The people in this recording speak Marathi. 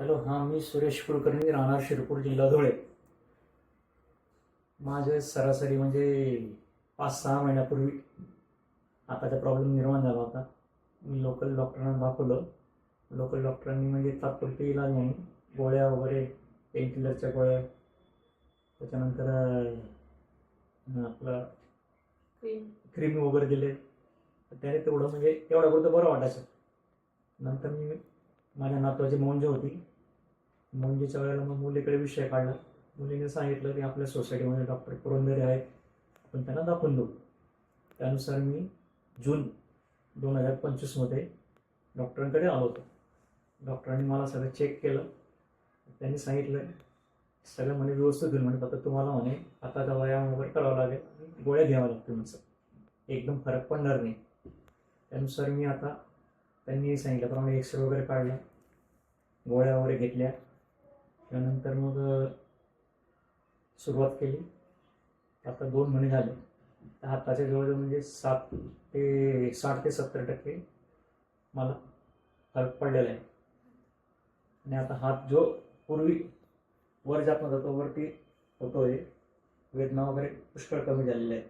हॅलो, हां, मी सुरेश कुलकर्णी, राहणार शिरपूर, जिल्हा धुळे. माझे सरासरी म्हणजे 5-6 महिन्यापूर्वी हाताचा प्रॉब्लेम निर्माण झाला होता. मी लोकल डॉक्टरांना दाखवलं. लोकल डॉक्टरांनी म्हणजे तात्पुरती इलाज म्हणून गोळ्या वगैरे, पेनकिलरच्या गोळ्या, त्याच्यानंतर आपलं क्रीम वगैरे दिले. त्याने तेवढं म्हणजे एवढं बरं वाटायचं. नंतर मी माझ्या नातवाची मौंज होती. मौंजीच्या वेळेला मग मुलीकडे विषय काढला. मुलीने सांगितलं की आपल्या सोसायटीमध्ये डॉक्टर पुरंदरे आहेत, आपण त्यांना दाखवून देऊ. त्यानुसार मी जून 2025मध्ये डॉक्टरांकडे आलो होतो. डॉक्टरांनी मला सगळं चेक केलं. त्यांनी सांगितलं सगळं म्हणे व्यवस्थित होईल, म्हणे फक्त तुम्हाला म्हणे हाताचा व्यायाम वगैरे करावा लागेल, गोळ्या घ्याव्या लागतील, म्हणजे एकदम फरक पडणार नाही. त्यानुसार मी आता त्यांनी सांगितल्याप्रमाणे एक्सरे वगैरे काढला, गोळ्या वगैरे घेतल्या. त्यानंतर मग सुरुवात केली. आता 2 महिने झाले. हाताच्या जवळजवळ म्हणजे 60 ते 70% मला फरक पडलेला आहे. आणि आता हात जो पूर्वी वर जात नव्हता तो वरती होतोय. वेदना वगैरे पुष्कळ कमी झालेल्या आहेत.